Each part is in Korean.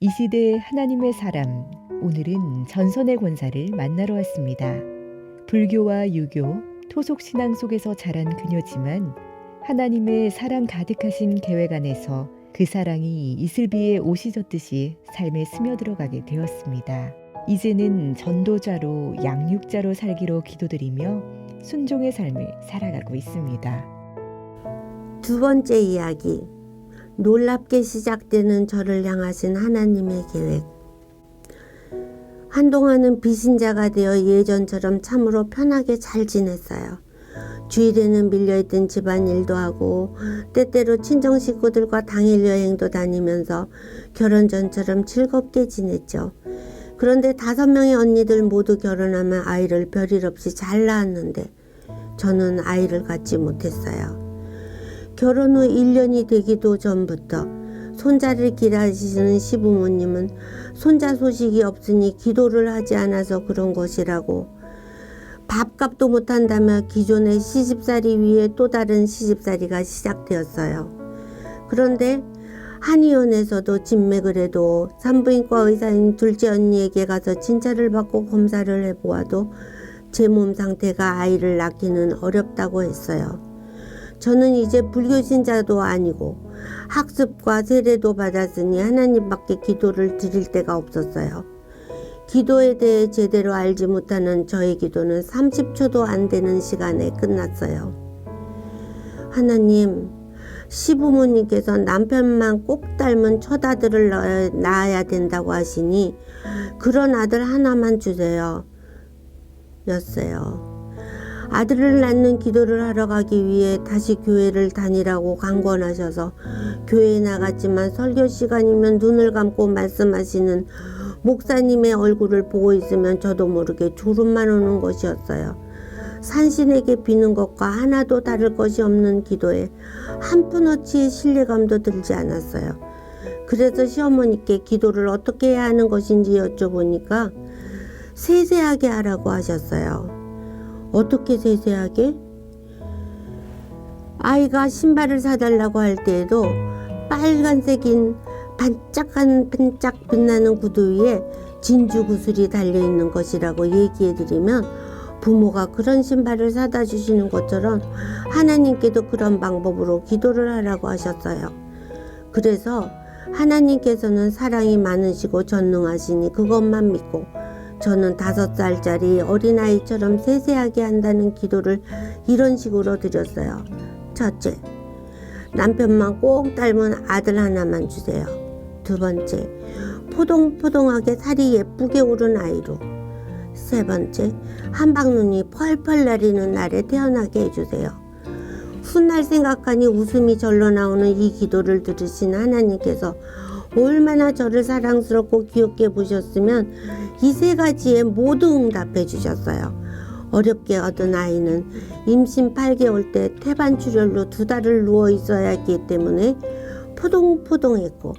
이 시대 하나님의 사람, 오늘은 전선의 권사를 만나러 왔습니다. 불교와 유교, 토속신앙 속에서 자란 그녀지만 하나님의 사랑 가득하신 계획 안에서 그 사랑이 이슬비에 옷이 젖듯이 삶에 스며들어가게 되었습니다. 이제는 전도자로 양육자로 살기로 기도드리며 순종의 삶을 살아가고 있습니다. 두 번째 이야기. 놀랍게 시작되는 저를 향하신 하나님의 계획. 한동안은 비신자가 되어 예전처럼 참으로 편하게 잘 지냈어요. 주일에는 밀려있던 집안일도 하고 때때로 친정 식구들과 당일 여행도 다니면서 결혼 전처럼 즐겁게 지냈죠. 그런데 5명의 언니들 모두 결혼하면 아이를 별일 없이 잘 낳았는데 저는 아이를 갖지 못했어요. 결혼 후 1년이 되기도 전부터 손자를 기다리시는 시부모님은 손자 소식이 없으니 기도를 하지 않아서 그런 것이라고, 밥값도 못한다며 기존의 시집살이 위에 또 다른 시집살이가 시작되었어요. 그런데 한의원에서도 진맥을 해도 산부인과 의사인 둘째 언니에게 가서 진찰을 받고 검사를 해보아도 제 몸 상태가 아이를 낳기는 어렵다고 했어요. 저는 이제 불교신자도 아니고 학습과 세례도 받았으니 하나님밖에 기도를 드릴 데가 없었어요. 기도에 대해 제대로 알지 못하는 저의 기도는 30초도 안 되는 시간에 끝났어요. 하나님, 시부모님께서 남편만 꼭 닮은 처아들을 낳아야 된다고 하시니 그런 아들 하나만 주세요. 였어요. 아들을 낳는 기도를 하러 가기 위해 다시 교회를 다니라고 강권하셔서 교회에 나갔지만 설교 시간이면 눈을 감고 말씀하시는 목사님의 얼굴을 보고 있으면 저도 모르게 졸음만 오는 것이었어요. 산신에게 비는 것과 하나도 다를 것이 없는 기도에 한 푼어치의 신뢰감도 들지 않았어요. 그래서 시어머니께 기도를 어떻게 해야 하는 것인지 여쭤보니까 세세하게 하라고 하셨어요. 어떻게 세세하게? 아이가 신발을 사달라고 할 때에도 빨간색인 반짝 빛나는 구두 위에 진주 구슬이 달려있는 것이라고 얘기해드리면 부모가 그런 신발을 사다 주시는 것처럼 하나님께도 그런 방법으로 기도를 하라고 하셨어요. 그래서 하나님께서는 사랑이 많으시고 전능하시니 그것만 믿고 저는 5살짜리 어린아이처럼 세세하게 한다는 기도를 이런 식으로 드렸어요. 첫째, 남편만 꼭 닮은 아들 하나만 주세요. 두 번째, 포동포동하게 살이 예쁘게 오른 아이로. 세 번째, 한방눈이 펄펄 내리는 날에 태어나게 해주세요. 훗날 생각하니 웃음이 절로 나오는 이 기도를 들으신 하나님께서 얼마나 저를 사랑스럽고 귀엽게 보셨으면 이 3가지에 모두 응답해 주셨어요. 어렵게 얻은 아이는 임신 8개월 때 태반 출혈로 2달을 누워 있어야 했기 때문에 포동포동했고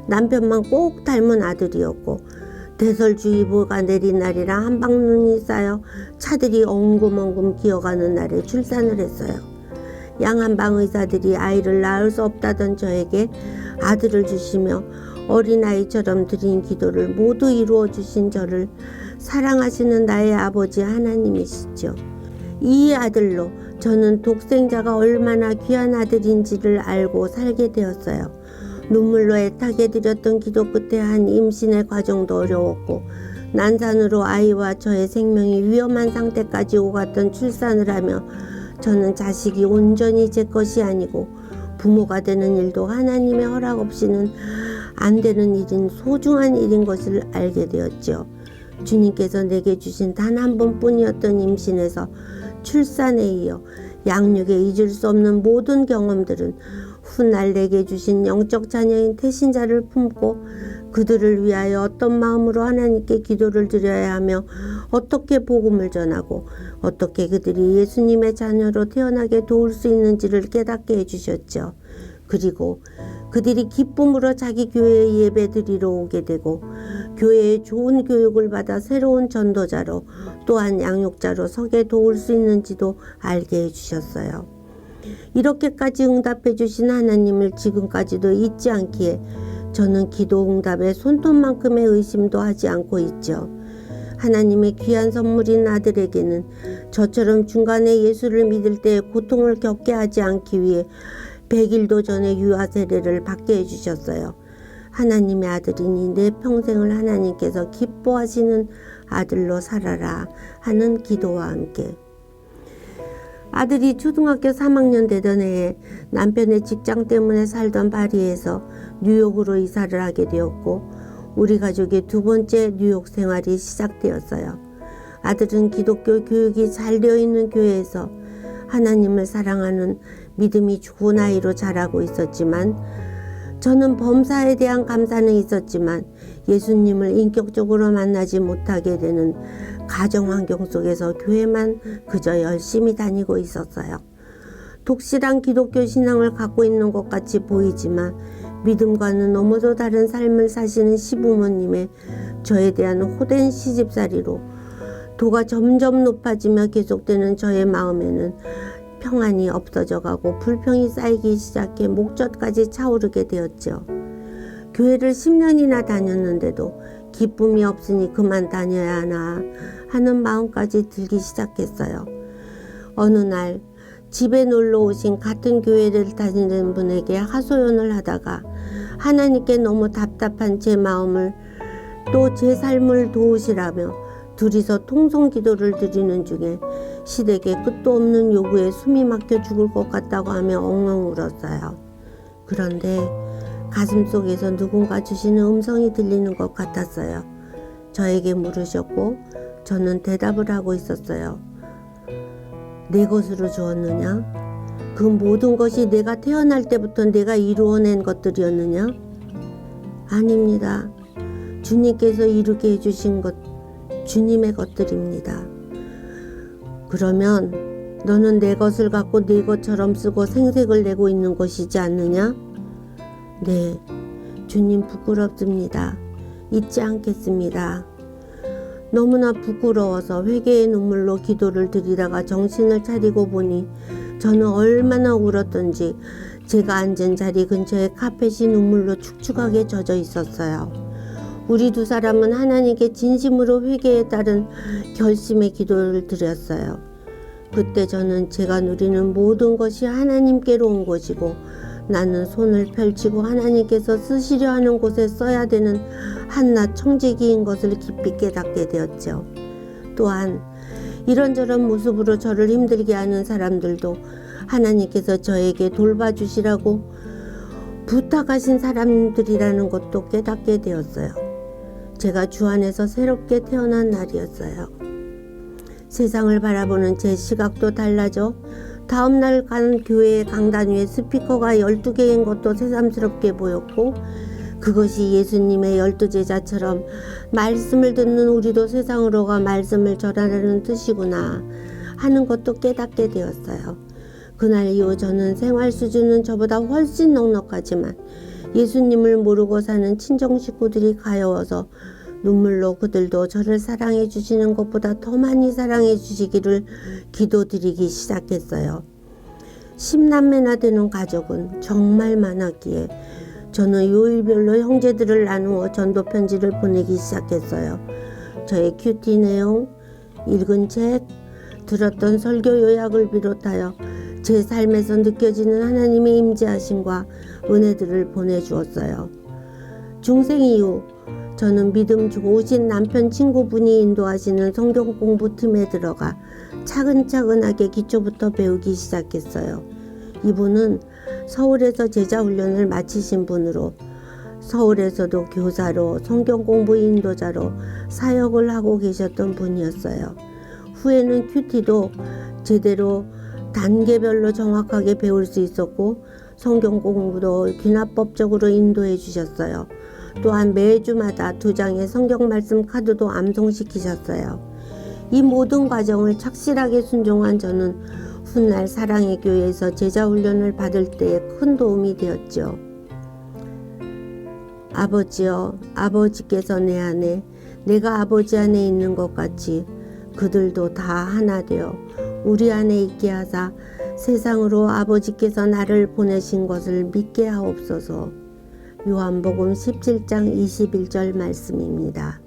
남편만 꼭 닮은 아들이었고 대설주의보가 내린 날이라 한방눈이 쌓여 차들이 엉금엉금 기어가는 날에 출산을 했어요. 양한방 의사들이 아이를 낳을 수 없다던 저에게 아들을 주시며 어린아이처럼 드린 기도를 모두 이루어 주신 저를 사랑하시는 나의 아버지 하나님이시죠. 이 아들로 저는 독생자가 얼마나 귀한 아들인지를 알고 살게 되었어요. 눈물로 애타게 드렸던 기도 끝에 한 임신의 과정도 어려웠고 난산으로 아이와 저의 생명이 위험한 상태까지 오갔던 출산을 하며 저는 자식이 온전히 제 것이 아니고 부모가 되는 일도 하나님의 허락 없이는 안 되는 일인 소중한 일인 것을 알게 되었죠. 주님께서 내게 주신 단 한 번뿐이었던 임신에서 출산에 이어 양육에 잊을 수 없는 모든 경험들은 훗날 내게 주신 영적 자녀인 태신자를 품고 그들을 위하여 어떤 마음으로 하나님께 기도를 드려야 하며 어떻게 복음을 전하고 어떻게 그들이 예수님의 자녀로 태어나게 도울 수 있는지를 깨닫게 해주셨죠. 그리고 그들이 기쁨으로 자기 교회에 예배드리러 오게 되고 교회에 좋은 교육을 받아 새로운 전도자로 또한 양육자로 서게 도울 수 있는지도 알게 해주셨어요. 이렇게까지 응답해 주신 하나님을 지금까지도 잊지 않기에 저는 기도 응답에 손톱만큼의 의심도 하지 않고 있죠. 하나님의 귀한 선물인 아들에게는 저처럼 중간에 예수를 믿을 때 고통을 겪게 하지 않기 위해 100일도 전에 유아 세례를 받게 해주셨어요. 하나님의 아들이니 내 평생을 하나님께서 기뻐하시는 아들로 살아라 하는 기도와 함께 아들이 초등학교 3학년 되던 해에 남편의 직장 때문에 살던 파리에서 뉴욕으로 이사를 하게 되었고 우리 가족의 두 번째 뉴욕 생활이 시작되었어요. 아들은 기독교 교육이 잘 되어 있는 교회에서 하나님을 사랑하는 믿음이 좋은 아이로 자라고 있었지만 저는 범사에 대한 감사는 있었지만 예수님을 인격적으로 만나지 못하게 되는 가정 환경 속에서 교회만 그저 열심히 다니고 있었어요. 독실한 기독교 신앙을 갖고 있는 것 같이 보이지만 믿음과는 너무도 다른 삶을 사시는 시부모님의 저에 대한 호된 시집살이로 도가 점점 높아지며 계속되는 저의 마음에는 평안이 없어져 가고 불평이 쌓이기 시작해 목젖까지 차오르게 되었죠. 교회를 10년이나 다녔는데도 기쁨이 없으니 그만 다녀야 하나 하는 마음까지 들기 시작했어요. 어느 날 집에 놀러 오신 같은 교회를 다니는 분에게 하소연을 하다가 하나님께 너무 답답한 제 마음을 또 제 삶을 도우시라며 둘이서 통성기도를 드리는 중에 시댁에 끝도 없는 요구에 숨이 막혀 죽을 것 같다고 하며 엉엉 울었어요. 그런데 가슴속에서 누군가 주시는 음성이 들리는 것 같았어요. 저에게 물으셨고 저는 대답을 하고 있었어요. 내 것으로 주었느냐? 그 모든 것이 내가 태어날 때부터 내가 이루어낸 것들이었느냐? 아닙니다. 주님께서 이루게 해주신 것, 주님의 것들입니다. 그러면 너는 내 것을 갖고 내 것처럼 쓰고 생색을 내고 있는 것이지 않느냐? 네, 주님 부끄럽습니다. 잊지 않겠습니다. 너무나 부끄러워서 회개의 눈물로 기도를 드리다가 정신을 차리고 보니 저는 얼마나 울었던지 제가 앉은 자리 근처에 카펫이 눈물로 축축하게 젖어 있었어요. 우리 두 사람은 하나님께 진심으로 회개에 따른 결심의 기도를 드렸어요. 그때 저는 제가 누리는 모든 것이 하나님께로 온 것이고 나는 손을 펼치고 하나님께서 쓰시려 하는 곳에 써야 되는 한낱 청지기인 것을 깊이 깨닫게 되었죠. 또한 이런저런 모습으로 저를 힘들게 하는 사람들도 하나님께서 저에게 돌봐주시라고 부탁하신 사람들이라는 것도 깨닫게 되었어요. 제가 주 안에서 새롭게 태어난 날이었어요. 세상을 바라보는 제 시각도 달라져 다음날 간 교회의 강단 위에 스피커가 12개인 것도 새삼스럽게 보였고 그것이 예수님의 12제자처럼 말씀을 듣는 우리도 세상으로 가 말씀을 전하라는 뜻이구나 하는 것도 깨닫게 되었어요. 그날 이후 저는 생활 수준은 저보다 훨씬 넉넉하지만 예수님을 모르고 사는 친정 식구들이 가여워서 눈물로 그들도 저를 사랑해 주시는 것보다 더 많이 사랑해 주시기를 기도드리기 시작했어요. 10남매나 되는 가족은 정말 많았기에 저는 요일별로 형제들을 나누어 전도 편지를 보내기 시작했어요. 저의 큐티 내용, 읽은 책, 들었던 설교 요약을 비롯하여 제 삶에서 느껴지는 하나님의 임재하심과 은혜들을 보내주었어요. 중생 이후 저는 믿음 좋으신 남편 친구분이 인도하시는 성경 공부 틈에 들어가 차근차근하게 기초부터 배우기 시작했어요. 이분은 서울에서 제자훈련을 마치신 분으로 서울에서도 교사로 성경 공부 인도자로 사역을 하고 계셨던 분이었어요. 후에는 큐티도 제대로 단계별로 정확하게 배울 수 있었고 성경 공부도 귀납법적으로 인도해 주셨어요. 또한 매주마다 2장의 성경 말씀 카드도 암송시키셨어요. 이 모든 과정을 착실하게 순종한 저는 훗날 사랑의 교회에서 제자훈련을 받을 때에 큰 도움이 되었죠. 아버지여, 아버지께서 내 안에, 내가 아버지 안에 있는 것 같이 그들도 다 하나 되어 우리 안에 있게 하사 세상으로 아버지께서 나를 보내신 것을 믿게 하옵소서. 요한복음 17장 21절 말씀입니다.